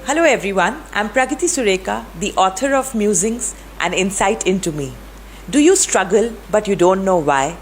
Hello everyone, I'm Pragati Sureka, the author of Musings, An Insight into Me. Do you struggle but you don't know why?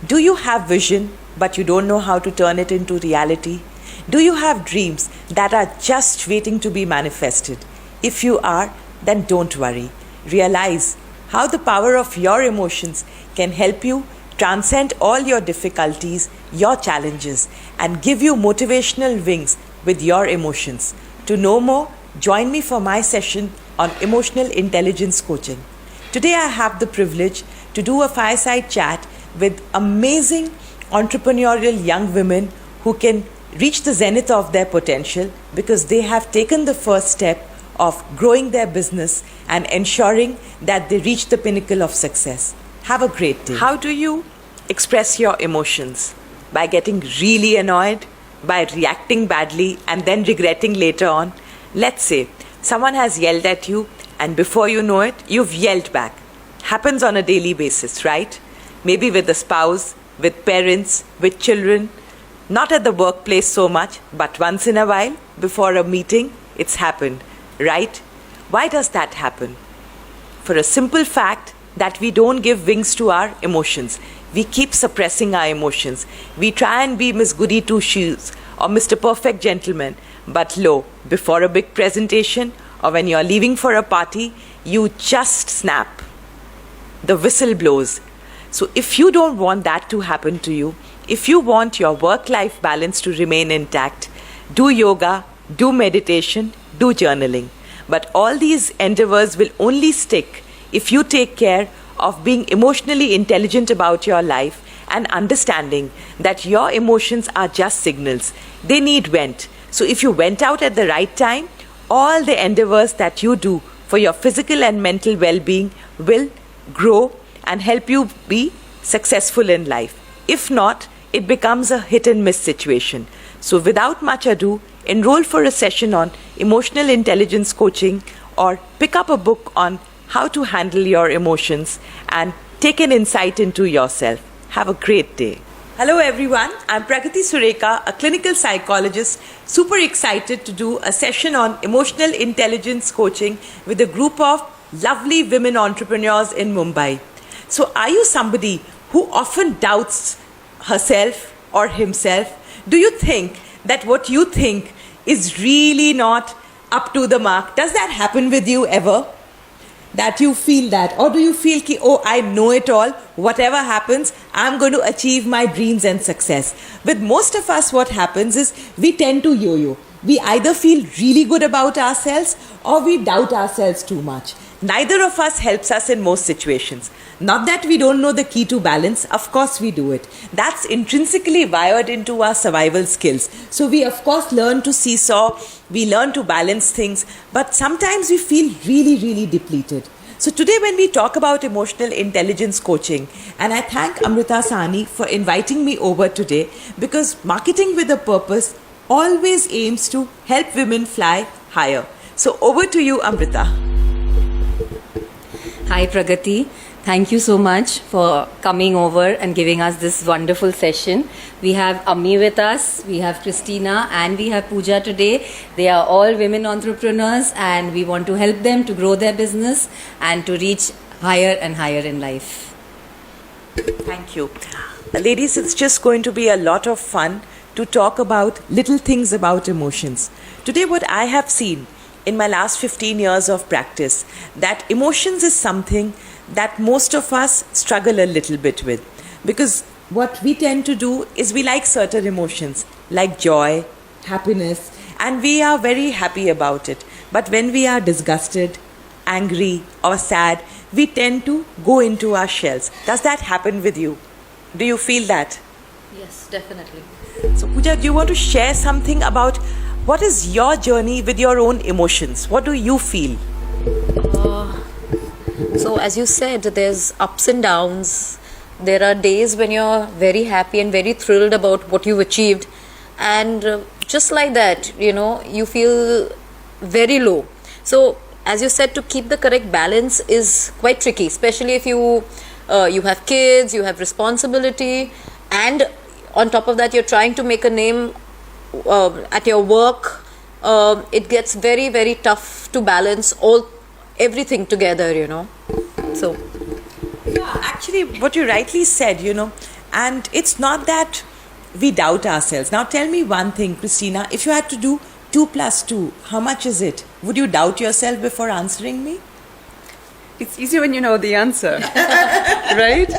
Do you have vision but you don't know how to turn it into reality? Do you have dreams that are just waiting to be manifested? If you are, then don't worry. Realize how the power of your emotions can help you transcend all your difficulties, your challenges, and give you motivational wings with your emotions. To know more, join me for my session on emotional intelligence coaching. Today I have the privilege to do a fireside chat with amazing entrepreneurial young women who can reach the zenith of their potential because they have taken the first step of growing their business and ensuring that they reach the pinnacle of success. Have a great day. How do you express your emotions? By getting really annoyed? By reacting badly and then regretting later on? Let's say someone has yelled at you and before you know it, you've yelled back. Happens on a daily basis, right? Maybe with a spouse, with parents, with children. Not at the workplace so much, but once in a while, before a meeting, it's happened, right? Why does that happen? For a simple fact that we don't give wings to our emotions. We keep suppressing our emotions. We try and be Miss Goody Two Shoes or Mr. Perfect Gentleman. But lo, before a big presentation or when you're leaving for a party, you just snap. The whistle blows. So if you don't want that to happen to you, if you want your work-life balance to remain intact, do yoga, do meditation, do journaling. But all these endeavors will only stick if you take care of being emotionally intelligent about your life and understanding that your emotions are just signals. They need vent. So if you went out at the right time, all the endeavors that you do for your physical and mental well-being will grow and help you be successful in life. If not, it becomes a hit and miss situation. So without much ado, enroll for a session on emotional intelligence coaching or pick up a book on how to handle your emotions and take an insight into yourself. Have a great day. Hello everyone, I'm Pragati Sureka, a clinical psychologist, super excited to do a session on emotional intelligence coaching with a group of lovely women entrepreneurs in Mumbai. So are you somebody who often doubts herself or himself? Do you think that what you think is really not up to the mark? Does that happen with you ever? That you feel that? Or do you feel, oh, I know it all, whatever happens, I'm going to achieve my dreams and success? With most of us, what happens is we tend to yo-yo. We either feel really good about ourselves or we doubt ourselves too much. Neither of us helps us in most situations. Not that we don't know the key to balance, of course we do it. That's intrinsically wired into our survival skills. So we of course learn to seesaw, we learn to balance things, but sometimes we feel really depleted. So today when we talk about emotional intelligence coaching, and I thank Amrita Sani for inviting me over today because marketing with a purpose always aims to help women fly higher. So over to you, Amrita. Hi Pragati, thank you so much for coming over and giving us this wonderful session. We have Ami with us, we have Kristina and we have Puja today. They are all women entrepreneurs and we want to help them to grow their business and to reach higher and higher in life. Thank you. Ladies, it's just going to be a lot of fun to talk about little things about emotions. Today what I have seen in my last 15 years of practice, that emotions is something that most of us struggle a little bit with. Because what we tend to do is we like certain emotions, like joy, happiness, and we are very happy about it. But when we are disgusted, angry, or sad, we tend to go into our shells. Does that happen with you? Do you feel that? Yes, definitely. So Pooja, do you want to share something about what is your journey with your own emotions? What do you feel? So as you said, there's ups and downs. There are days when you're very happy and very thrilled about what you've achieved. And just like that, you feel very low. So as you said, to keep the correct balance is quite tricky, especially if you have kids, you have responsibility, and on top of that, you're trying to make a name at your work it gets very, very tough to balance everything together, you know. So Yeah, actually, what you rightly said, and it's not that we doubt ourselves. Now, tell me one thing, Kristina, if you had to do 2 plus 2, how much is it? Would you doubt yourself before answering me? It's easy when you know the answer, right?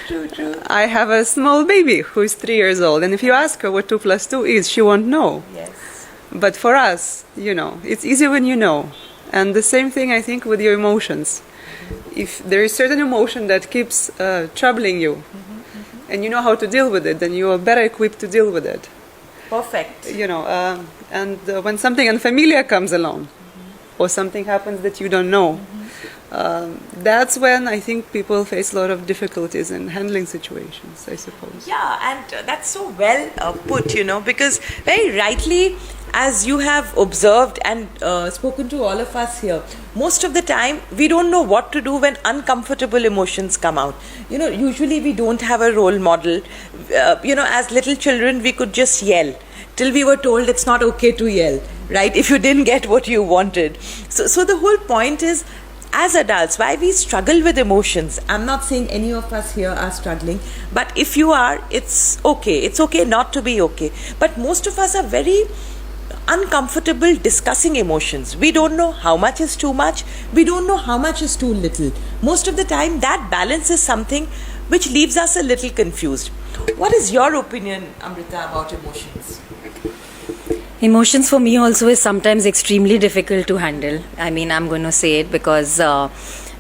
True. I have a small baby who is 3 years old, and if you ask her what 2 plus 2 is, she won't know. Yes. But for us, it's easy when you know. And the same thing, I think, with your emotions. If there is certain emotion that keeps troubling you, and you know how to deal with it, then you are better equipped to deal with it. Perfect. And when something unfamiliar comes along, or something happens that you don't know, that's when I think people face a lot of difficulties in handling situations, I suppose. Yeah, and that's so well put, because very rightly, as you have observed and spoken to all of us here, most of the time we don't know what to do when uncomfortable emotions come out. Usually we don't have a role model. As little children, we could just yell till we were told it's not okay to yell, right? If you didn't get what you wanted. So the whole point is, as adults, why we struggle with emotions. I'm not saying any of us here are struggling, but if you are, it's okay. It's okay not to be okay. But most of us are very uncomfortable discussing emotions. We don't know how much is too much. We don't know how much is too little. Most of the time, that balance is something which leaves us a little confused. What is your opinion, Amrita, about emotions? Emotions for me also is sometimes extremely difficult to handle. I mean, I'm going to say it because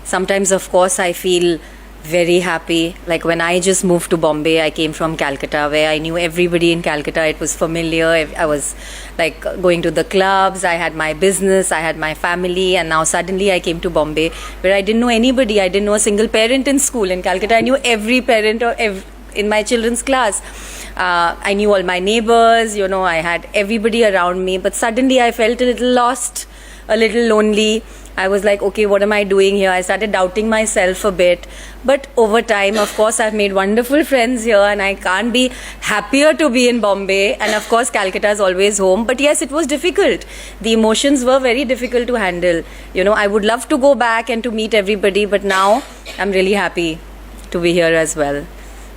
sometimes, of course, I feel very happy. Like when I just moved to Bombay, I came from Calcutta, where I knew everybody in Calcutta. It was familiar. I was like going to the clubs. I had my business. I had my family. And now suddenly I came to Bombay, where I didn't know anybody. I didn't know a single parent in school. In Calcutta, I knew every parent in my children's class. I knew all my neighbors, I had everybody around me, but suddenly I felt a little lost, a little lonely. I was like, okay, what am I doing here? I started doubting myself a bit. But over time, of course, I've made wonderful friends here, and I can't be happier to be in Bombay. And of course, Calcutta is always home. But yes, it was difficult. The emotions were very difficult to handle. I would love to go back and to meet everybody, but now I'm really happy to be here as well.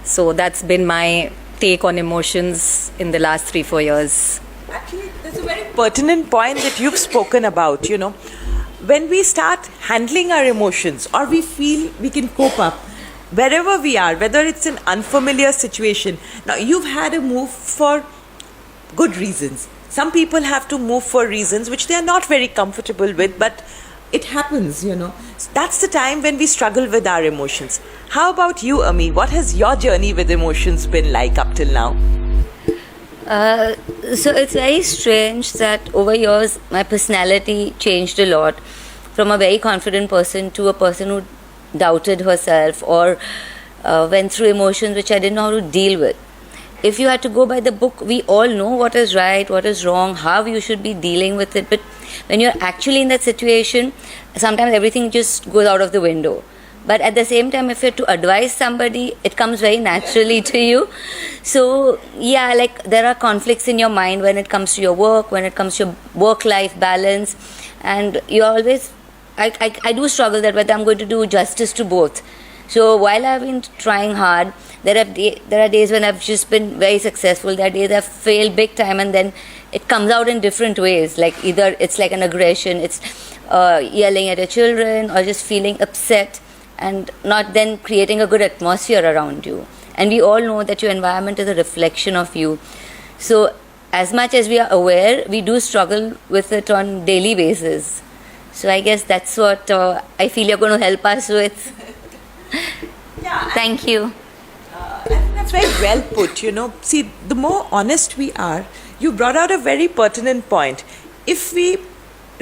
So that's been my take on emotions in the last 3-4 years. Actually, there's a very pertinent point that you've spoken about, When we start handling our emotions, or we feel we can cope up, wherever we are, whether it's an unfamiliar situation. Now, you've had a move for good reasons. Some people have to move for reasons which they are not very comfortable with, but it happens, That's the time when we struggle with our emotions. How about you, Ami? What has your journey with emotions been like up till now? So it's very strange that over years my personality changed a lot, from a very confident person to a person who doubted herself or went through emotions which I didn't know how to deal with. If you had to go by the book, we all know what is right, what is wrong, how you should be dealing with it, but when you're actually in that situation, sometimes everything just goes out of the window. But at the same time, if you have to advise somebody, it comes very naturally to you. So, yeah, like there are conflicts in your mind when it comes to your work, when it comes to your work-life balance. And you always, I do struggle that whether I'm going to do justice to both. So while I've been trying hard, there are days when I've just been very successful. There are days I've failed big time, and then it comes out in different ways. Like either it's like an aggression, it's yelling at your children, or just feeling upset and not then creating a good atmosphere around you. And we all know that your environment is a reflection of you. So as much as we are aware, we do struggle with it on daily basis. So I guess that's what I feel you're going to help us with. Yeah. Thank you. I think that's very well put, See, the more honest we are, you brought out a very pertinent point. If we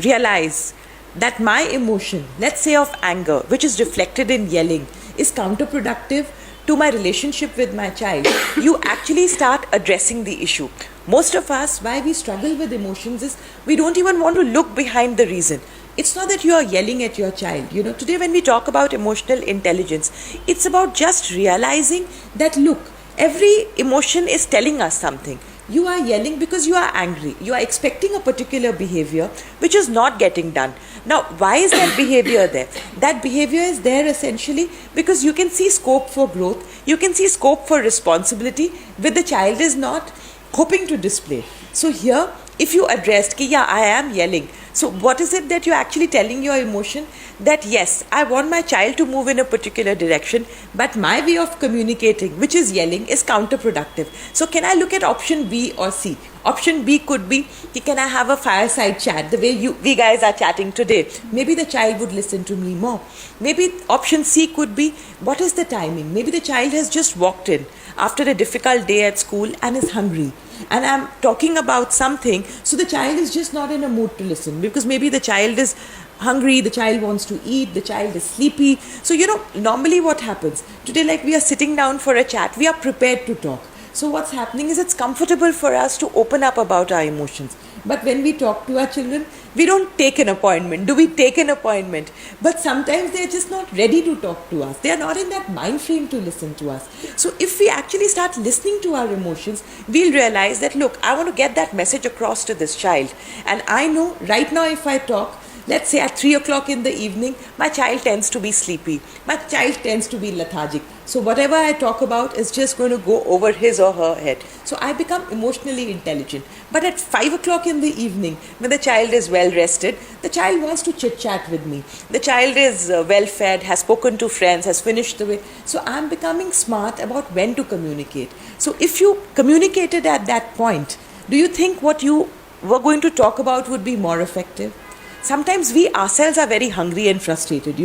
realize that my emotion, let's say of anger, which is reflected in yelling, is counterproductive to my relationship with my child, you actually start addressing the issue. Most of us, why we struggle with emotions is we don't even want to look behind the reason. It's not that you are yelling at your child. Today when we talk about emotional intelligence, it's about just realizing that, look, every emotion is telling us something. You are yelling because you are angry. You are expecting a particular behavior which is not getting done. Now, why is that behavior there? That behavior is there essentially because you can see scope for growth, you can see scope for responsibility, which the child is not hoping to display. So here, if you addressed, yeah, I am yelling. So what is it that you're actually telling your emotion? That yes, I want my child to move in a particular direction, but my way of communicating, which is yelling, is counterproductive. So can I look at option B or C? Option B could be, can I have a fireside chat, the way we guys are chatting today? Maybe the child would listen to me more. Maybe option C could be, what is the timing? Maybe the child has just walked in after a difficult day at school and is hungry. And I'm talking about something, so the child is just not in a mood to listen, because maybe the child is hungry, the child wants to eat, the child is sleepy. So, normally what happens? Today, like we are sitting down for a chat, we are prepared to talk. So what's happening is it's comfortable for us to open up about our emotions. But when we talk to our children, we don't take an appointment. Do we take an appointment? But sometimes they're just not ready to talk to us. They're not in that mind frame to listen to us. So if we actually start listening to our emotions, we'll realize that, look, I want to get that message across to this child. And I know right now if I talk, let's say at 3 o'clock in the evening, my child tends to be sleepy. My child tends to be lethargic. So whatever I talk about is just going to go over his or her head. So I become emotionally intelligent. But at 5 o'clock in the evening, when the child is well rested, the child wants to chit chat with me. The child is well fed, has spoken to friends, has finished the way. So I'm becoming smart about when to communicate. So if you communicated at that point, do you think what you were going to talk about would be more effective? Sometimes we ourselves are very hungry and frustrated,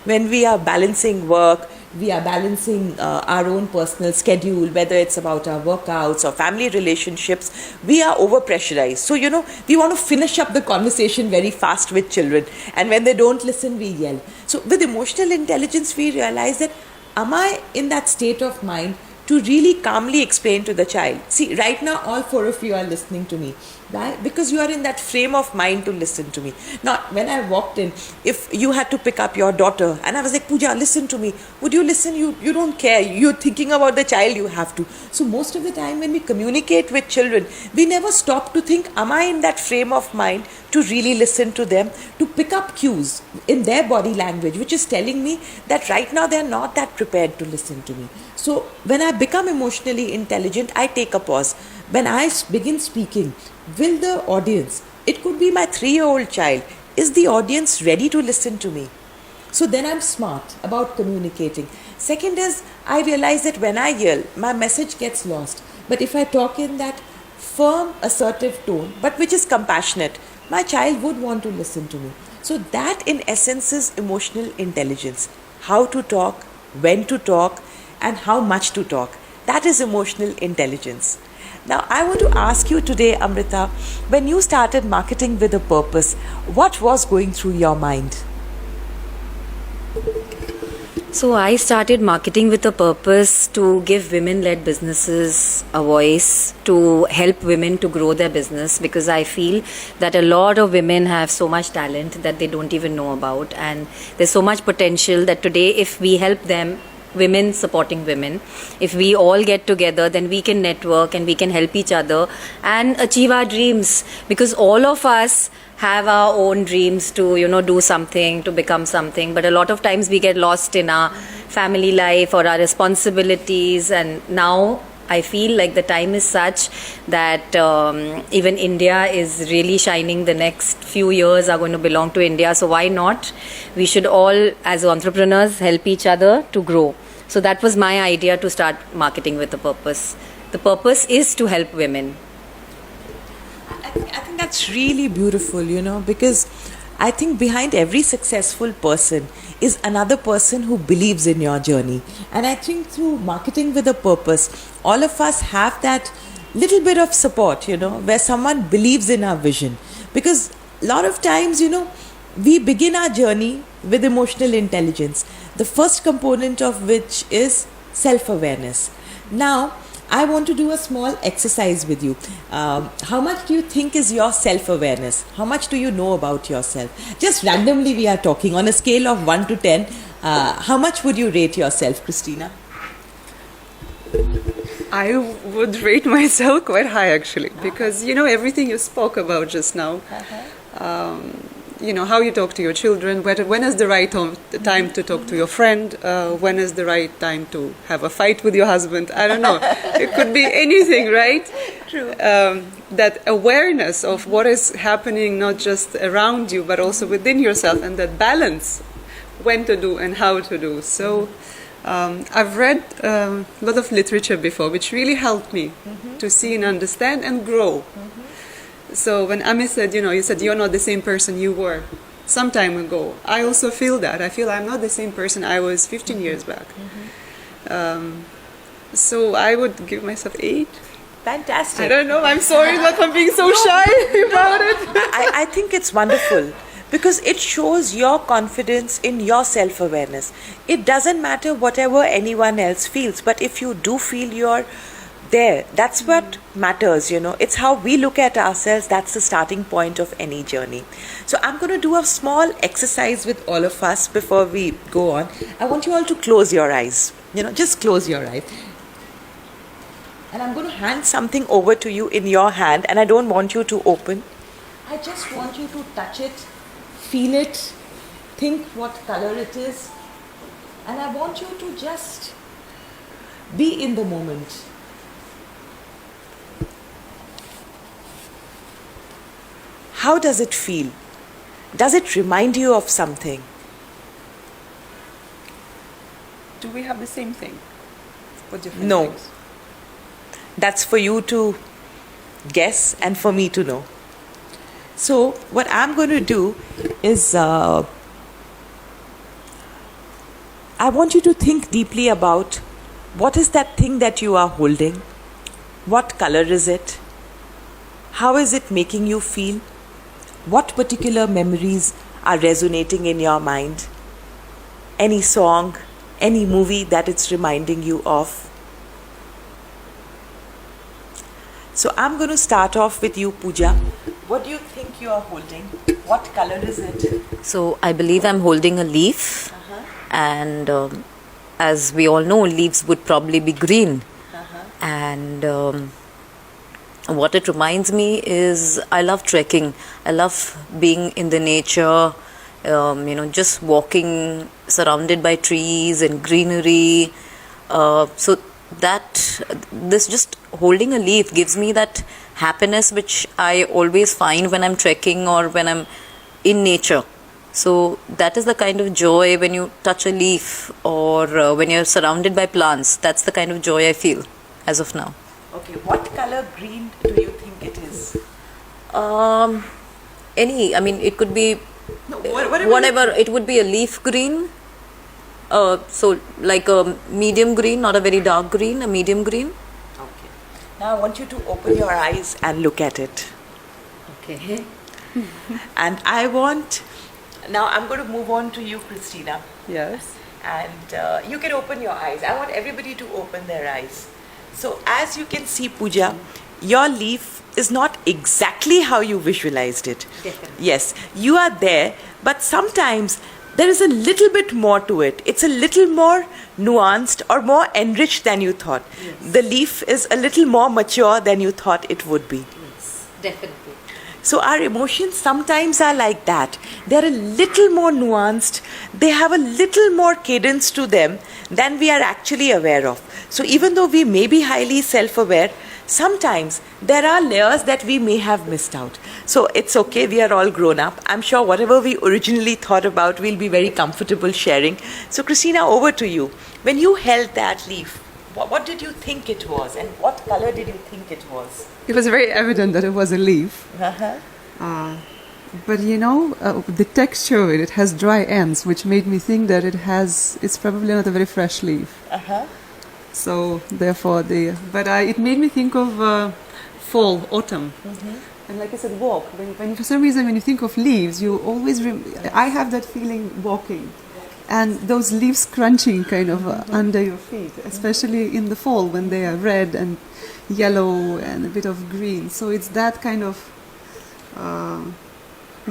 when we are balancing work, we are balancing our own personal schedule, whether it's about our workouts or family relationships, we are over pressurized. So, we want to finish up the conversation very fast with children. And when they don't listen, we yell. So with emotional intelligence, we realize that, am I in that state of mind to really calmly explain to the child? See, right now, all 4 of you are listening to me. Why? Because you are in that frame of mind to listen to me. Now, when I walked in, if you had to pick up your daughter, and I was like, Puja, listen to me. Would you listen? You don't care. You're thinking about the child, you have to. So most of the time when we communicate with children, we never stop to think, am I in that frame of mind to really listen to them, to pick up cues in their body language, which is telling me that right now they're not that prepared to listen to me. So when I become emotionally intelligent, I take a pause. When I begin speaking, will the audience, it could be my 3-year-old child, is the audience ready to listen to me? So then I'm smart about communicating. Second is, I realize that when I yell, my message gets lost. But if I talk in that firm, assertive tone, but which is compassionate, my child would want to listen to me. So that in essence is emotional intelligence. How to talk, when to talk, and how much to talk. That is emotional intelligence. Now, I want to ask you today, Amrita, when you started marketing with a purpose, what was going through your mind? So I started marketing with a purpose to give women-led businesses a voice, to help women to grow their business, because I feel that a lot of women have so much talent that they don't even know about, and there's so much potential that today if we help them, women supporting women, if we all get together, then we can network and we can help each other and achieve our dreams, because all of us have our own dreams to do something, to become something, but a lot of times we get lost in our family life or our responsibilities. And now I feel like the time is such that even India is really shining. The next few years are going to belong to India, so why not? We should all, as entrepreneurs, help each other to grow. So that was my idea, to start marketing with a purpose. The purpose is to help women. I think that's really beautiful, because I think behind every successful person is another person who believes in your journey. And I think through marketing with a purpose, all of us have that little bit of support, where someone believes in our vision. Because a lot of times, we begin our journey with emotional intelligence, the first component of which is self-awareness. Now, I want to do a small exercise with you. How much do you think is your self-awareness? How much do you know about yourself? Just randomly we are talking. On a scale of 1 to 10, how much would you rate yourself, Kristina? I would rate myself quite high actually, because everything you spoke about just now. How you talk to your children, when is the right time to talk to your friend, when is the right time to have a fight with your husband, I don't know. It could be anything, right? True. That awareness of what is happening not just around you but also within yourself, and that balance, when to do and how to do. So I've read a lot of literature before which really helped me to see and understand and grow. So when Ami said, you said you're not the same person you were some time ago, I also feel that. I feel I'm not the same person I was 15 years back. So I would give myself 8. Fantastic. I don't know, I'm sorry not for being so shy about it. I think it's wonderful because it shows your confidence in your self-awareness. It doesn't matter whatever anyone else feels, but if you do feel you're there, that's what matters. It's how we look at ourselves. That's the starting point of any journey. So I'm going to do a small exercise with all of us before we go on. I want you all to close your eyes. Just close your eyes. And I'm going to hand something over to you in your hand, and I don't want you to open. I just want you to touch it, feel it, think what color it is, and I want you to just be in the moment. How does it feel? Does it remind you of something? Do we have the same thing? Or different No. things? That's for you to guess and for me to know. So what I'm going to do is I want you to think deeply about what is that thing that you are holding? What color is it? How is it making you feel? What particular memories are resonating in your mind? Any song, any movie that it's reminding you of? So I'm going to start off with you, Puja. What do you think you are holding? What color is it? So I believe I'm holding a leaf, and as we all know, leaves would probably be green. And what it reminds me is I love trekking. I love being in the nature, just walking surrounded by trees and greenery. So that this just holding a leaf gives me that happiness which I always find when I'm trekking or when I'm in nature. So that is the kind of joy when you touch a leaf or when you're surrounded by plants. That's the kind of joy I feel as of now. Okay, what color green do you think it is? It could be Whatever. it would be a leaf green. So like a medium green, not a very dark green, a medium green. Okay. Now I want you to open your eyes and look at it. Okay. And now I'm going to move on to you, Kristina. Yes. And you can open your eyes. I want everybody to open their eyes. So as you can see, Puja, your leaf is not exactly how you visualized it. Definitely. Yes, you are there, but sometimes there is a little bit more to it. It's a little more nuanced or more enriched than you thought. Yes. The leaf is a little more mature than you thought it would be. Yes, definitely. So our emotions sometimes are like that. They're a little more nuanced. They have a little more cadence to them than we are actually aware of. So even though we may be highly self-aware, sometimes there are layers that we may have missed out. So it's okay, we are all grown up. I'm sure whatever we originally thought about, we'll be very comfortable sharing. So Kristina, over to you. When you held that leaf, what did you think it was, and what color did you think it was? It was very evident that it was a leaf. But the texture of it has dry ends, which made me think that it's probably not a very fresh leaf. So therefore, it made me think of fall, autumn. And like I said, walk. When for some reason, when you think of leaves, you always, I have that feeling walking. And those leaves crunching kind of under your feet, especially in the fall when they are red and yellow and a bit of green. So it's that kind of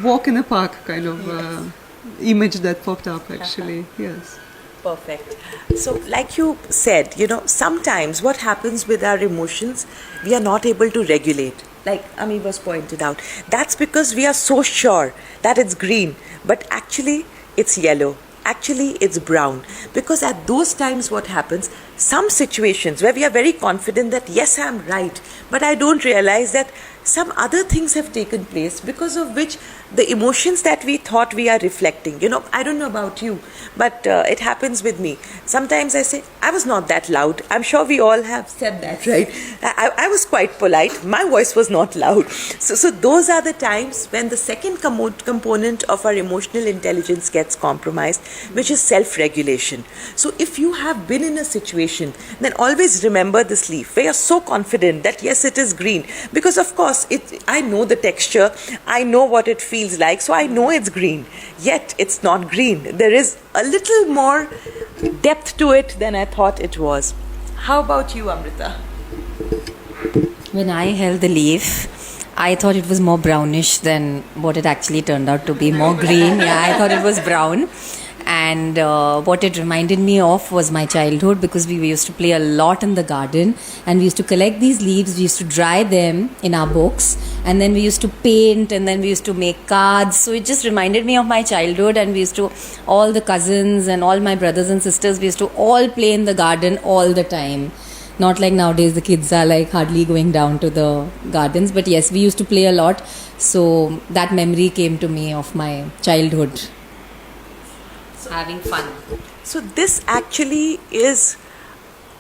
walk in a park kind of image that popped up actually. Yes. Perfect. So, like you said, sometimes what happens with our emotions, we are not able to regulate. Like Ami was pointed out, that's because we are so sure that it's green, but actually it's yellow. Actually, it's brown. Because at those times, what happens, some situations where we are very confident that yes, I'm right, but I don't realize that some other things have taken place because of which the emotions that we thought we are reflecting. I don't know about you, but it happens with me. Sometimes I say, I was not that loud. I'm sure we all have said that, right? I was quite polite. My voice was not loud. So those are the times when the second component of our emotional intelligence gets compromised, which is self-regulation. So if you have been in a situation, then always remember this leaf where you're so confident that yes, it is green. Because of course, I know the texture, I know what it feels like, so I know it's green. Yet it's not green. There is a little more depth to it than I thought it was. How about you, Amrita? When I held the leaf, I thought it was more brownish than what it actually turned out to be, more green. Yeah, I thought it was brown. And what it reminded me of was my childhood, because we used to play a lot in the garden, and we used to collect these leaves, we used to dry them in our books, and then we used to paint, and then we used to make cards. So it just reminded me of my childhood, and we used to, all the cousins and all my brothers and sisters, we used to all play in the garden all the time. Not like nowadays the kids are like hardly going down to the gardens, but yes, we used to play a lot. So that memory came to me of my childhood. Having fun. So this actually is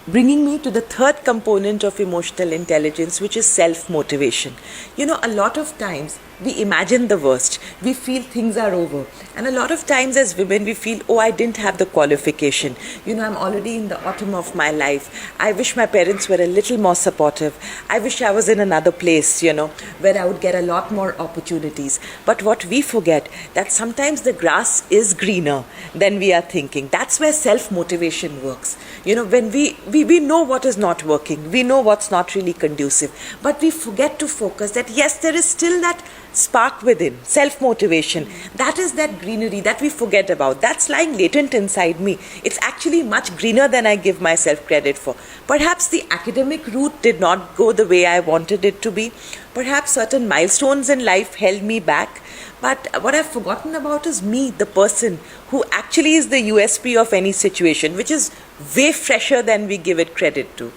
bringing me to the third component of emotional intelligence, which is self-motivation. A lot of times we imagine the worst. We feel things are over. And a lot of times as women, we feel, oh, I didn't have the qualification. I'm already in the autumn of my life. I wish my parents were a little more supportive. I wish I was in another place, where I would get a lot more opportunities. But what we forget, that sometimes the grass is greener than we are thinking. That's where self-motivation works. When we know what is not working, we know what's not really conducive, but we forget to focus that yes, there is still that spark within, self-motivation. That is that greenery that we forget about. That's lying latent inside me. It's actually much greener than I give myself credit for. Perhaps the academic route did not go the way I wanted it to be. Perhaps certain milestones in life held me back. But what I've forgotten about is me, the person who actually is the USP of any situation, which is way fresher than we give it credit to.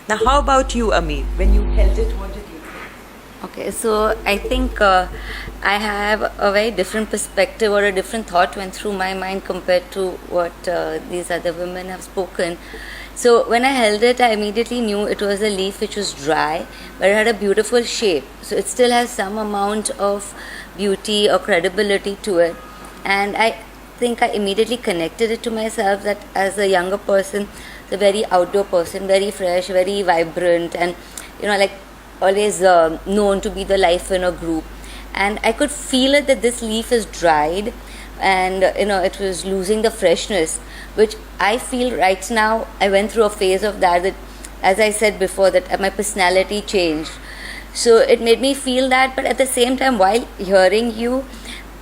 Now, how about you, Ami? When you held it, what did you think? Okay, so I think I have a very different perspective, or a different thought went through my mind compared to what these other women have spoken. So when I held it, I immediately knew it was a leaf which was dry, but it had a beautiful shape. So it still has some amount of beauty or credibility to it. And I think I immediately connected it to myself, that as a younger person, a very outdoor person, very fresh, very vibrant, and like always known to be the life in a group. And I could feel it that this leaf is dried, and it was losing the freshness, which I feel right now. I went through a phase of that, as I said before, that my personality changed. So it made me feel that, but at the same time, while hearing you,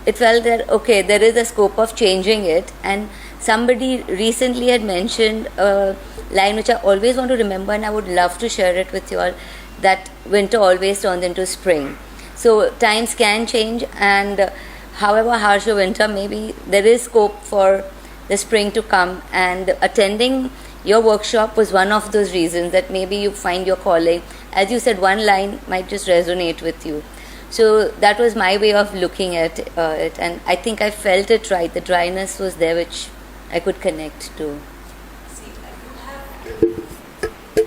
it felt that okay, there is a scope of changing it. And somebody recently had mentioned a line which I always want to remember, and I would love to share it with you all, that winter always turns into spring. So times can change, and however harsh the winter may be, there is scope for the spring to come. And attending your workshop was one of those reasons, that maybe you find your calling. As you said, one line might just resonate with you. So that was my way of looking at it, and I think I felt it right. The dryness was there, which I could connect to.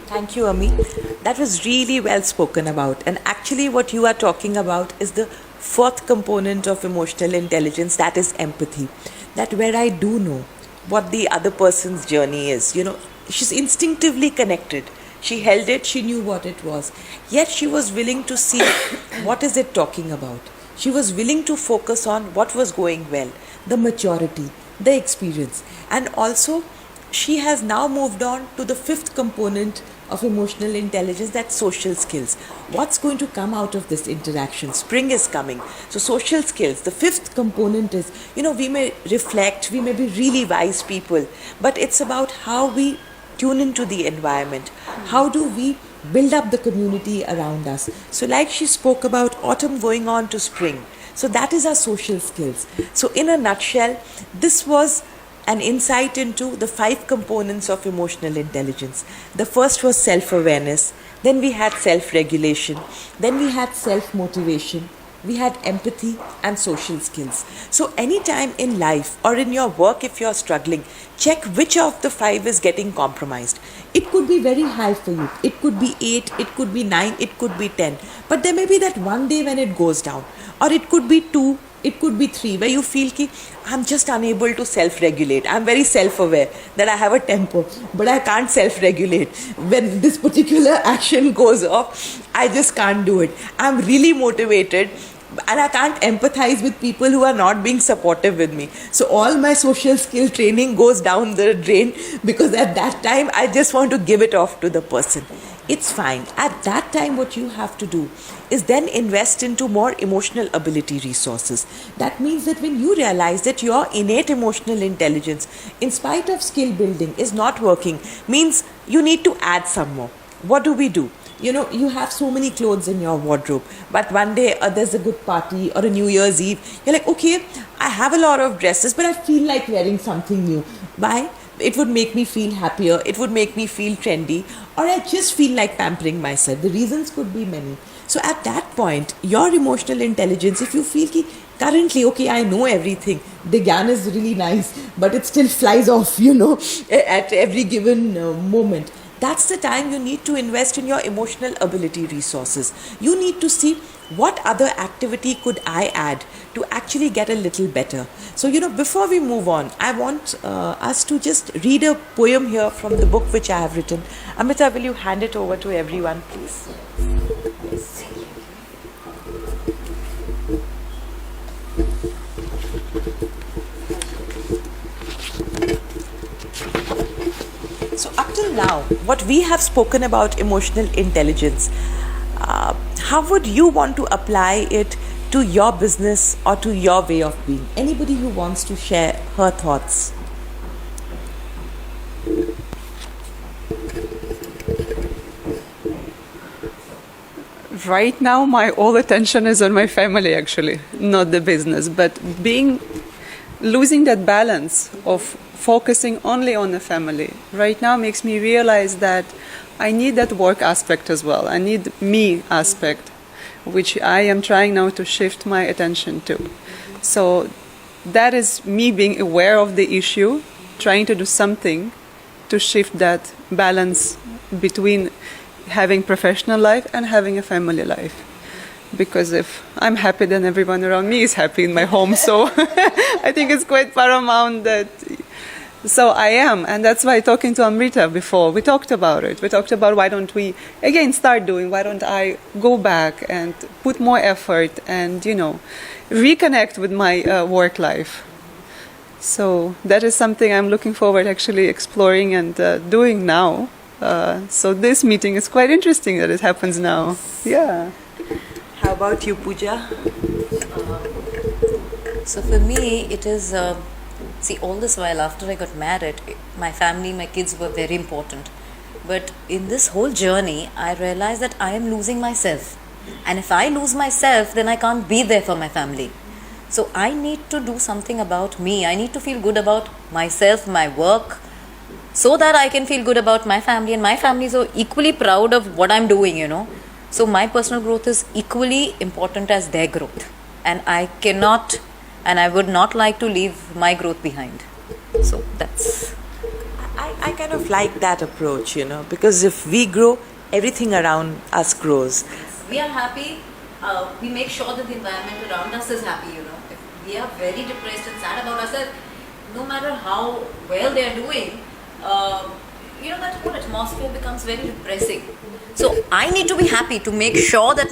Thank you, Ami. That was really well spoken about. And actually what you are talking about is the fourth component of emotional intelligence, that is empathy. That where I do know what the other person's journey is. She's instinctively connected. She held it, she knew what it was. Yet she was willing to see what is it talking about. She was willing to focus on what was going well, the maturity, the experience. And also, she has now moved on to the fifth component, of emotional intelligence, that's social skills. What's going to come out of this interaction? Spring is coming. So social skills, the fifth component is, we may reflect, we may be really wise people, but it's about how we tune into the environment. How do we build up the community around us? So like she spoke about autumn going on to spring. So that is our social skills. So in a nutshell, this was an insight into the 5 components of emotional intelligence. The first was self-awareness, then we had self-regulation, then we had self-motivation, we had empathy and social skills. So anytime in life or in your work, if you're struggling, check which of the 5 is getting compromised. It could be very high for you. It could be 8, it could be 9, it could be 10. But there may be that one day when it goes down. Or it could be 2, it could be 3, where you feel ki I'm just unable to self-regulate. I'm very self-aware that I have a temper, but I can't self-regulate. When this particular action goes off, I just can't do it. I'm really motivated, and I can't empathize with people who are not being supportive with me. So all my social skill training goes down the drain, because at that time I just want to give it off to the person. It's fine. At that time, what you have to do is then invest into more emotional ability resources. That means that when you realize that your innate emotional intelligence, in spite of skill building, is not working, means you need to add some more. What do? You have so many clothes in your wardrobe, but one day there's a good party or a New Year's Eve. You're like, okay, I have a lot of dresses, but I feel like wearing something new. Why? It would make me feel happier, it would make me feel trendy, or I just feel like pampering myself. The reasons could be many. So at that point, your emotional intelligence, if you feel ki currently, okay, I know everything, the gyan is really nice, but it still flies off, at every given moment. That's the time you need to invest in your emotional ability resources. You need to see what other activity could I add to actually get a little better. So, before we move on, I want us to just read a poem here from the book which I have written. Amita, will you hand it over to everyone, please? So up till now, what we have spoken about emotional intelligence, how would you want to apply it to your business or to your way of being? Anybody who wants to share her thoughts? Right now, my all attention is on my family, actually, not the business. But losing that balance of focusing only on the family right now makes me realize that I need that work aspect as well. I need me aspect, which I am trying now to shift my attention to. So that is me being aware of the issue, trying to do something to shift that balance between having professional life and having a family life. Because if I'm happy, then everyone around me is happy in my home. So I think it's quite paramount that... So I am, and that's why talking to Amrita before, we talked about it. We talked about why don't we, again, start doing, why don't I go back and put more effort and, reconnect with my work life. So that is something I'm looking forward actually exploring and doing now. So this meeting is quite interesting that it happens now. Yeah. How about you, Puja? So for me, it is... See, all this while after I got married, my family, my kids were very important. But in this whole journey, I realized that I am losing myself. And if I lose myself, then I can't be there for my family. So I need to do something about me. I need to feel good about myself, my work, so that I can feel good about my family. And my family is so equally proud of what I'm doing, So my personal growth is equally important as their growth. And I cannot... And I would not like to leave my growth behind. So that's... I kind of like that approach, because if we grow, everything around us grows. We are happy, we make sure that the environment around us is happy, If we are very depressed and sad about ourselves, no matter how well they are doing, that whole atmosphere becomes very depressing. So I need to be happy to make sure that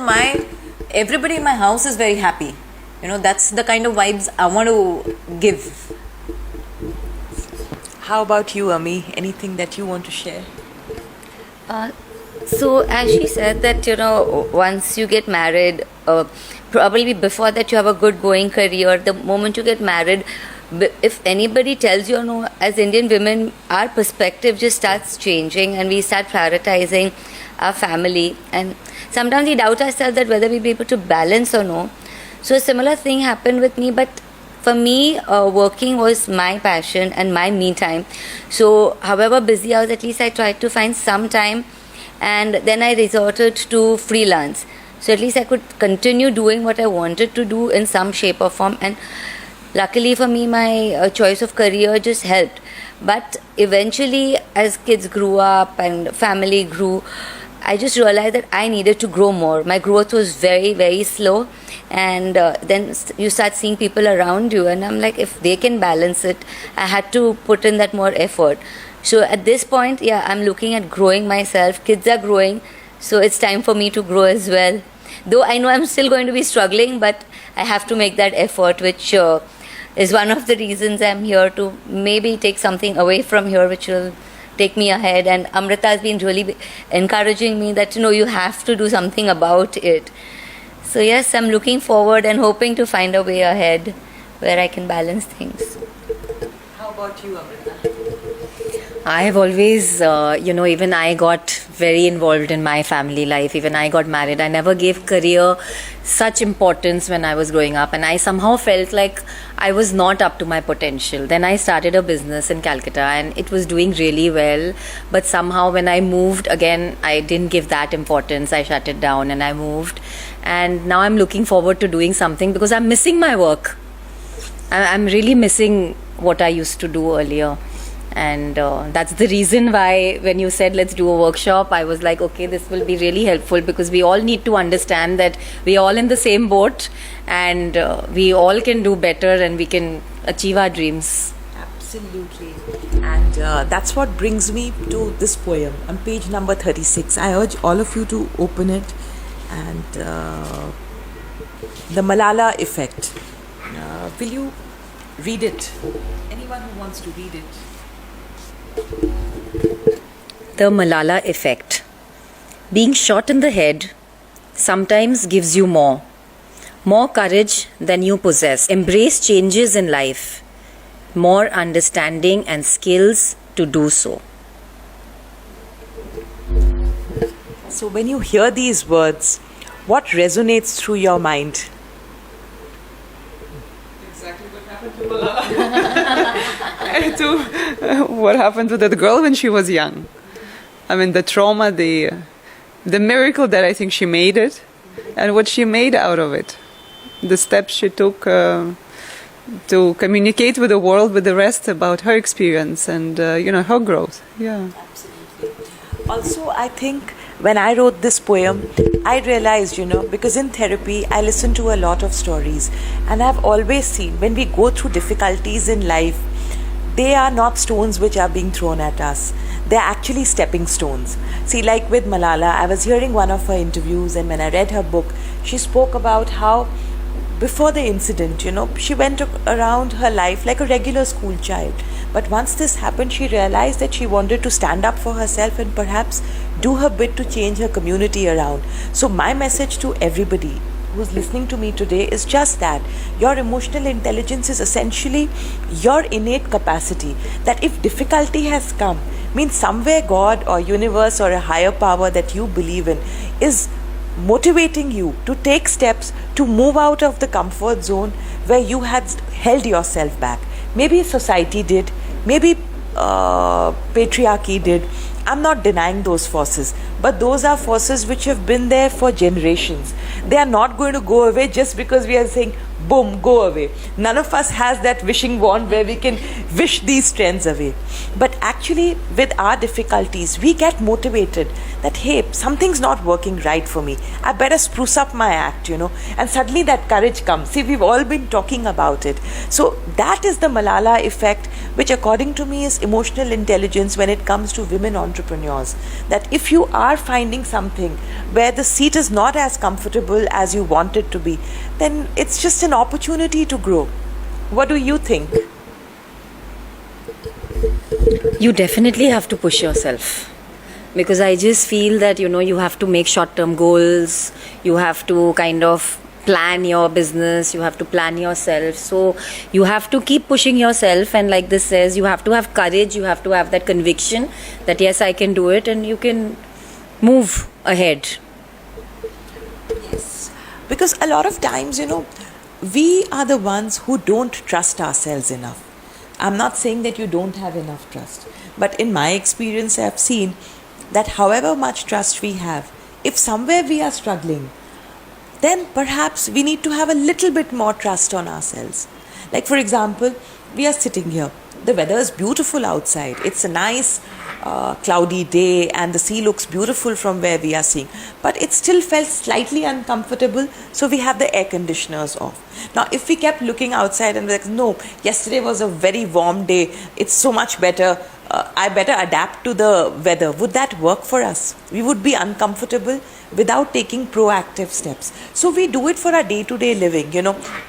everybody in my house is very happy. That's the kind of vibes I want to give. How about you, Ami? Anything that you want to share? So as she said that, once you get married, probably before that you have a good going career. The moment you get married, if anybody tells you, no, as Indian women, our perspective just starts changing and we start prioritizing our family, and sometimes we doubt ourselves that whether we'll be able to balance or no. So a similar thing happened with me, but for me, working was my passion and my me time. So however busy I was, at least I tried to find some time, and then I resorted to freelance. So at least I could continue doing what I wanted to do in some shape or form, and luckily for me, my choice of career just helped. But eventually, as kids grew up and family grew, I just realized that I needed to grow more. My growth was very, very slow, and then you start seeing people around you, and I'm like, if they can balance it, I had to put in that more effort. So at this point, yeah, I'm looking at growing myself. Kids are growing, so it's time for me to grow as well. Though I know I'm still going to be struggling, but I have to make that effort, which is one of the reasons I'm here, to maybe take something away from here which will take me ahead. And Amrita has been really encouraging me that, you have to do something about it. So yes, I'm looking forward and hoping to find a way ahead where I can balance things. How about you, Amrita? I have always, even I got very involved in my family life. Even I got married. I never gave career such importance when I was growing up, and I somehow felt like I was not up to my potential. Then I started a business in Calcutta, and it was doing really well. But somehow when I moved again, I didn't give that importance. I shut it down and I moved. And now I'm looking forward to doing something because I'm missing my work. I'm really missing what I used to do earlier. And that's the reason why when you said let's do a workshop, I was like, okay, this will be really helpful, because we all need to understand that we're all in the same boat, and we all can do better and we can achieve our dreams. Absolutely. And that's what brings me to this poem on page number 36. I urge all of you to open it. And the Malala Effect. Will you read it? Anyone who wants to read it? The Malala Effect. Being shot in the head sometimes gives you more courage than you possess. Embrace changes in life, more understanding and skills to do so. So when you hear these words, what resonates through your mind? Exactly what happened to Malala. To what happened to that girl when she was young. I mean, the trauma, the miracle that I think she made it, and what she made out of it. The steps she took to communicate with the world, with the rest, about her experience and, her growth. Yeah. Absolutely. Also, I think when I wrote this poem, I realized, because in therapy, I listen to a lot of stories, and I've always seen when we go through difficulties in life, they are not stones which are being thrown at us. They're actually stepping stones. See, like with Malala, I was hearing one of her interviews, and when I read her book, she spoke about how before the incident, she went around her life like a regular school child. But once this happened, she realized that she wanted to stand up for herself and perhaps do her bit to change her community around. So my message to everybody who's listening to me today is just that. Your emotional intelligence is essentially your innate capacity, that if difficulty has come, means somewhere God or universe or a higher power that you believe in is motivating you to take steps to move out of the comfort zone where you had held yourself back. Maybe society did, maybe patriarchy did. I'm not denying those forces, but those are forces which have been there for generations. They are not going to go away just because we are saying, boom, go away. None of us has that wishing wand where we can wish these trends away. But actually, with our difficulties, we get motivated that, hey, something's not working right for me. I better spruce up my act, and suddenly that courage comes. See, we've all been talking about it. So that is the Malala effect, which according to me is emotional intelligence when it comes to women entrepreneurs. That if you are finding something where the seat is not as comfortable as you want it to be, then it's just an opportunity to grow. What do you think? You definitely have to push yourself. because I just feel that, you have to make short-term goals, you have to kind of plan your business, you have to plan yourself. So you have to keep pushing yourself, and like this says, you have to have courage, you have to have that conviction that yes, I can do it, and you can move ahead. Yes. Because a lot of times, we are the ones who don't trust ourselves enough. I'm not saying that you don't have enough trust, but in my experience, I've seen that however much trust we have, if somewhere we are struggling, then perhaps we need to have a little bit more trust on ourselves. Like, for example, we are sitting here. The weather is beautiful outside. It's a nice cloudy day and the sea looks beautiful from where we are seeing. But it still felt slightly uncomfortable, so we have the air conditioners off. Now, if we kept looking outside and we're like, no, yesterday was a very warm day, it's so much better, I better adapt to the weather. Would that work for us? We would be uncomfortable without taking proactive steps. So we do it for our day-to-day living.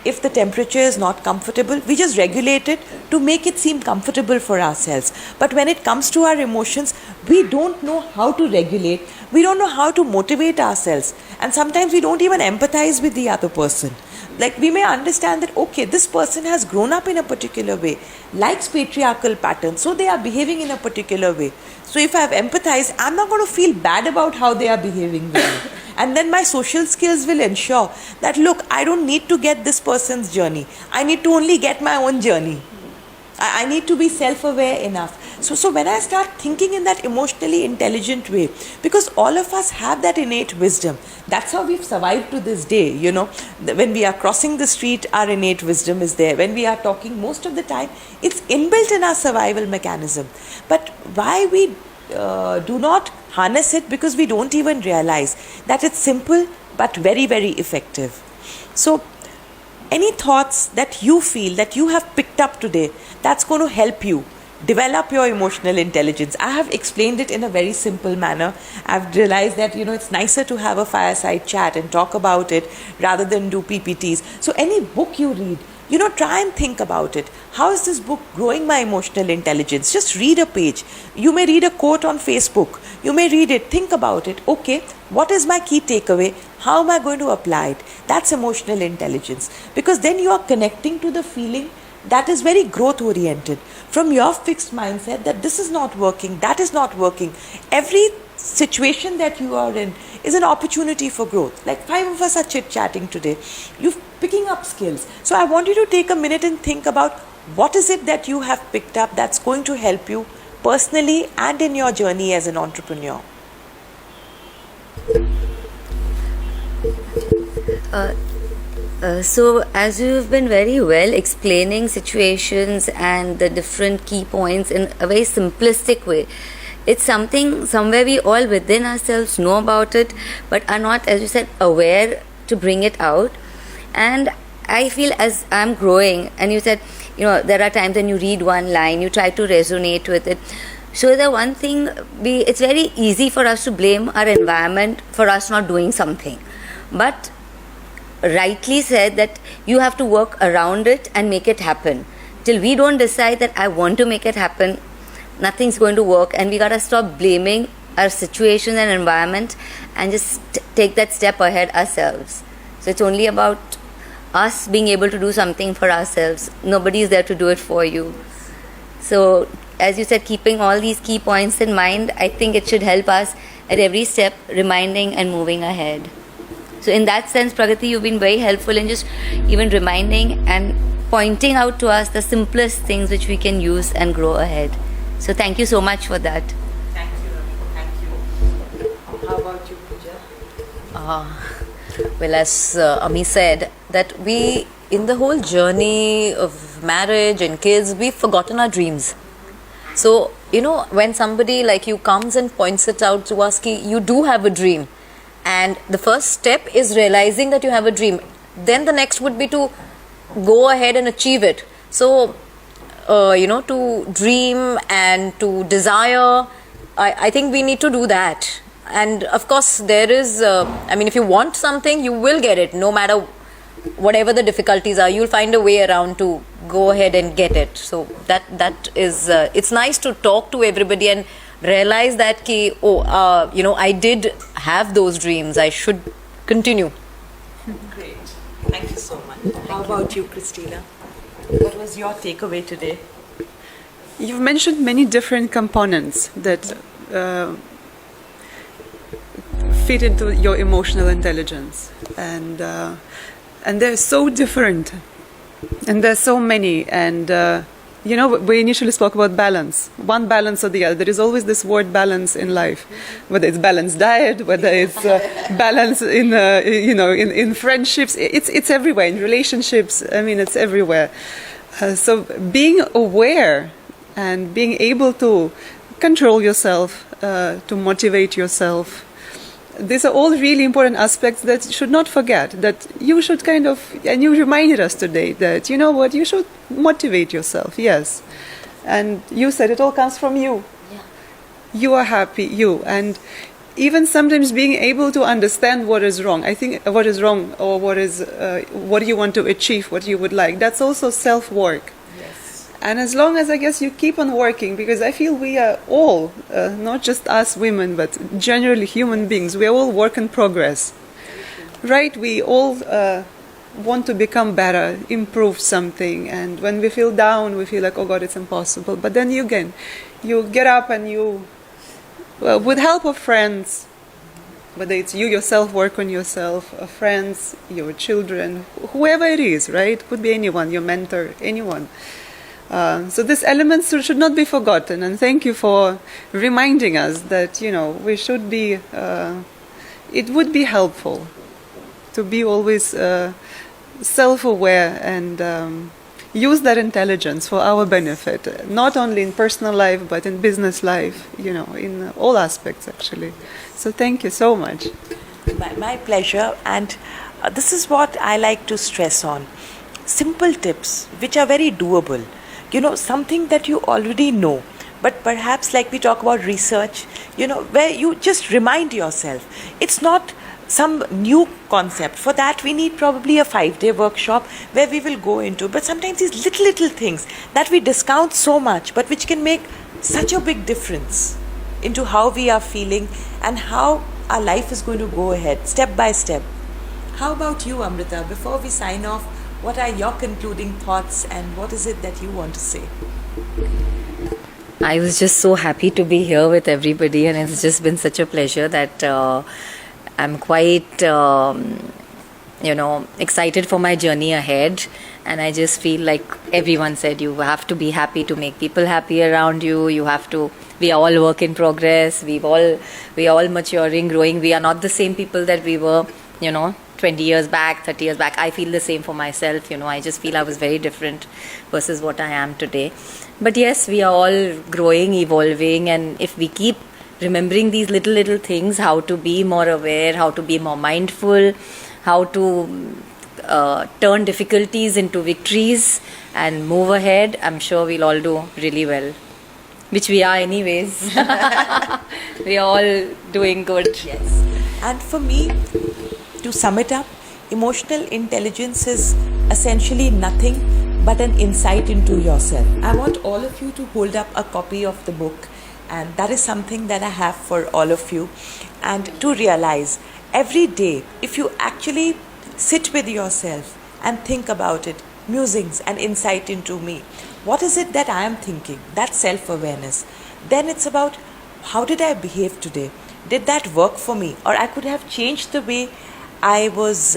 If the temperature is not comfortable, we just regulate it to make it seem comfortable for ourselves. But when it comes to our emotions, we don't know how to regulate. We don't know how to motivate ourselves. And sometimes we don't even empathize with the other person. Like, we may understand that, okay, this person has grown up in a particular way, likes patriarchal patterns, so they are behaving in a particular way. So if I have empathized, I'm not going to feel bad about how they are behaving with me. And then my social skills will ensure that, look, I don't need to get this person's journey. I need to only get my own journey. I need to be self-aware enough. So when I start thinking in that emotionally intelligent way, because all of us have that innate wisdom, that's how we've survived to this day. When we are crossing the street, our innate wisdom is there. When we are talking, most of the time, it's inbuilt in our survival mechanism. But why we do not harness it? Because we don't even realize that it's simple but very, very effective. So any thoughts that you feel that you have picked up today that's going to help you develop your emotional intelligence? I have explained it in a very simple manner. I've realized that, it's nicer to have a fireside chat and talk about it rather than do PPTs. So any book you read, try and think about it. How is this book growing my emotional intelligence? Just read a page. You may read a quote on Facebook. You may read it. Think about it. Okay, what is my key takeaway? How am I going to apply it? That's emotional intelligence. Because then you are connecting to the feeling that is very growth oriented. From your fixed mindset that this is not working, that is not working. Every situation that you are in is an opportunity for growth. Like 5 of us are chit-chatting today. You're picking up skills. So I want you to take a minute and think about what is it that you have picked up that's going to help you personally and in your journey as an entrepreneur. So as you've been very well explaining situations and the different key points in a very simplistic way, it's something somewhere we all within ourselves know about it but are not, as you said, aware to bring it out. And I feel as I'm growing, and you said, there are times when you read one line, you try to resonate with it. So the one thing, it's very easy for us to blame our environment for us not doing something. But rightly said that you have to work around it and make it happen. Till we don't decide that I want to make it happen, nothing's going to work, and we gotta stop blaming our situation and environment and just take that step ahead ourselves. So it's only about us being able to do something for ourselves. Nobody is there to do it for you. So as you said, keeping all these key points in mind, I think it should help us at every step, reminding and moving ahead. So in that sense, Pragati, you've been very helpful in just even reminding and pointing out to us the simplest things which we can use and grow ahead. So thank you so much for that. Thank you, Ravi. Thank you. How about you, Puja? Well, as Ami said, that we, in the whole journey of marriage and kids, we've forgotten our dreams. So, when somebody like you comes and points it out to us, you do have a dream. And the first step is realizing that you have a dream. Then the next would be to go ahead and achieve it. So, to dream and to desire, I think we need to do that. And of course, there is, if you want something, you will get it. No matter whatever the difficulties are, you'll find a way around to go ahead and get it. So that is, it's nice to talk to everybody and realize that I did have those dreams, I should continue. Great. Thank you so much. How about you, Kristina? What was your takeaway today? You've mentioned many different components that fit into your emotional intelligence, and they're so different, and there's so many, and we initially spoke about balance, one balance or the other. There is always this word balance in life, whether it's balanced diet, whether it's balance in friendships. It's everywhere, in relationships. I mean, it's everywhere. So being aware and being able to control yourself, to motivate yourself, these are all really important aspects that you should not forget, that you should and you reminded us today that, you know what, you should motivate yourself, yes. And you said it all comes from you. Yeah. You are happy, and even sometimes being able to understand what is wrong. I think what is wrong, or what do you want to achieve, what you would like, that's also self-work. And as long as, I guess, you keep on working, because I feel we are all, not just us women, but generally human beings, we are all work in progress. Right? We all want to become better, improve something, and when we feel down, we feel like, oh God, it's impossible. But then you get up and you, with help of friends, whether it's you yourself, work on yourself, friends, your children, whoever it is, right? Could be anyone, your mentor, anyone. So these elements should not be forgotten, and thank you for reminding us that, we should be, it would be helpful to be always self-aware and use that intelligence for our benefit, not only in personal life, but in business life, in all aspects, actually. So thank you so much. My pleasure, and this is what I like to stress on. Simple tips, which are very doable. Something that you already know, but perhaps, like we talk about research, where you just remind yourself. It's not some new concept. For that, we need probably a 5-day workshop where we will go into. But sometimes these little things that we discount so much, but which can make such a big difference into how we are feeling and how our life is going to go ahead, step by step. How about you, Amrita? Before we sign off, what are your concluding thoughts, and what is it that you want to say? I was just so happy to be here with everybody, and it's just been such a pleasure that I'm quite, excited for my journey ahead. And I just feel like everyone said, you have to be happy to make people happy around you. You have to. We are all work in progress. We are all maturing, growing. We are not the same people that we were, 20 years back, 30 years back. I feel the same for myself. I just feel I was very different versus what I am today. But yes, we are all growing, evolving, and if we keep remembering these little things, how to be more aware, how to be more mindful, how to turn difficulties into victories and move ahead, I'm sure we'll all do really well. Which we are anyways. We are all doing good. Yes. And for me, to sum it up, emotional intelligence is essentially nothing but an insight into yourself. I want all of you to hold up a copy of the book, and that is something that I have for all of you. And to realize every day, if you actually sit with yourself and think about it, musings and insight into me, what is it that I am thinking? That's self-awareness. Then it's about, how did I behave today? Did that work for me? Or I could have changed the way I was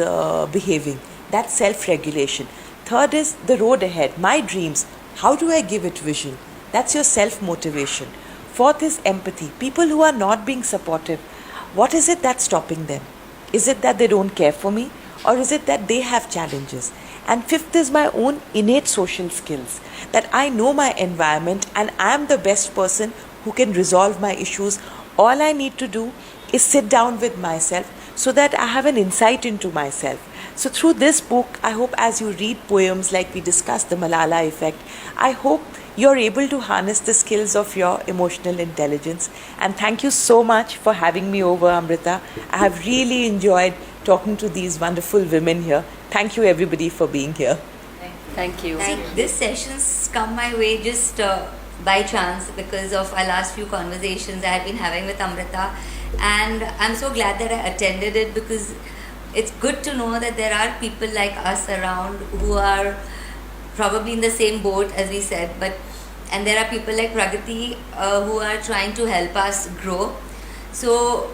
behaving. That's self-regulation. Third is the road ahead, my dreams. How do I give it vision? That's your self-motivation. Fourth is empathy. People who are not being supportive, what is it that's stopping them? Is it that they don't care for me? Or is it that they have challenges? And fifth is my own innate social skills, that I know my environment and I am the best person who can resolve my issues. All I need to do is sit down with myself so that I have an insight into myself. So through this book, I hope as you read poems like we discussed, the Malala Effect, I hope you're able to harness the skills of your emotional intelligence. And thank you so much for having me over, Amrita. I have really enjoyed talking to these wonderful women here. Thank you everybody for being here. Thank you. See, these sessions come my way just by chance because of our last few conversations I have been having with Amrita, and I'm so glad that I attended it because it's good to know that there are people like us around who are probably in the same boat as we said, and there are people like Pragati who are trying to help us grow. So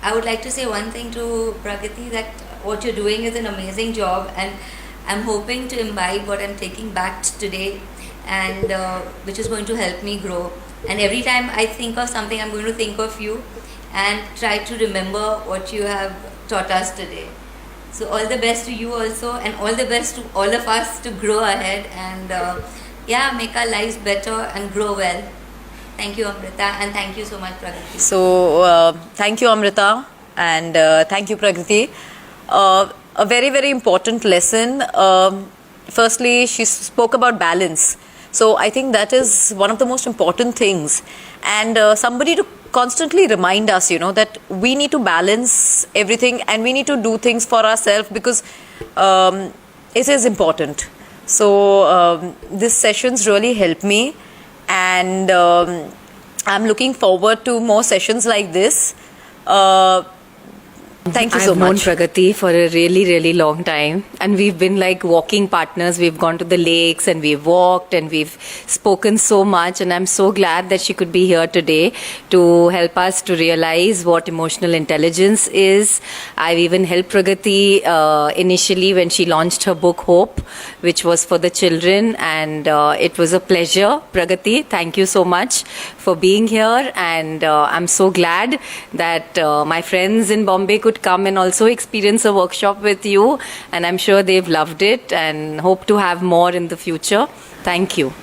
I would like to say one thing to Pragati, that what you're doing is an amazing job, and I'm hoping to imbibe what I'm taking back today, and which is going to help me grow. And every time I think of something, I'm going to think of you and try to remember what you have taught us today. So all the best to you also, and all the best to all of us to grow ahead and make our lives better and grow well. Thank you, Amrita, and thank you so much, Pragati. So, thank you, Amrita, and thank you, Pragati. A very, very important lesson. Firstly, she spoke about balance. So, I think that is one of the most important things. And somebody to constantly remind us, that we need to balance everything and we need to do things for ourselves because it is important. So, this sessions really helped me, and I'm looking forward to more sessions like this. Thank you so much. I've known Pragati for a really, really long time, and we've been like walking partners. We've gone to the lakes and we've walked and we've spoken so much, and I'm so glad that she could be here today to help us to realize what emotional intelligence is. I've even helped Pragati initially when she launched her book Hope, which was for the children, and it was a pleasure. Pragati, thank you so much for being here, and I'm so glad that my friends in Bombay could come and also experience a workshop with you, and I'm sure they've loved it and hope to have more in the future. Thank you.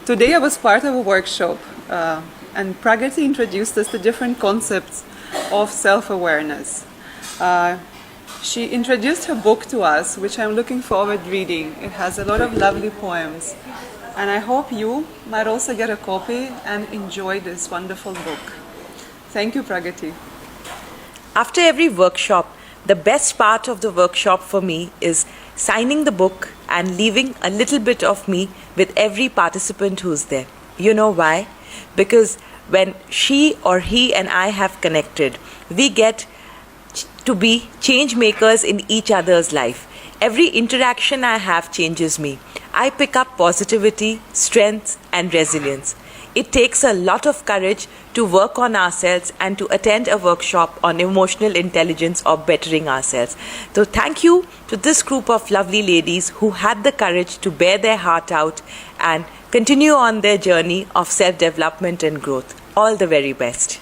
Today I was part of a workshop and Pragati introduced us to different concepts of self-awareness. She introduced her book to us, which I'm looking forward reading. It has a lot of lovely poems, and I hope you might also get a copy and enjoy this wonderful book. Thank you, Pragati. After every workshop, the best part of the workshop for me is signing the book and leaving a little bit of me with every participant who's there. You know why? Because when she or he and I have connected, we get to be change makers in each other's life. Every interaction I have changes me. I pick up positivity, strength, and resilience. It takes a lot of courage to work on ourselves and to attend a workshop on emotional intelligence or bettering ourselves. So thank you to this group of lovely ladies who had the courage to bear their heart out and continue on their journey of self-development and growth. All the very best.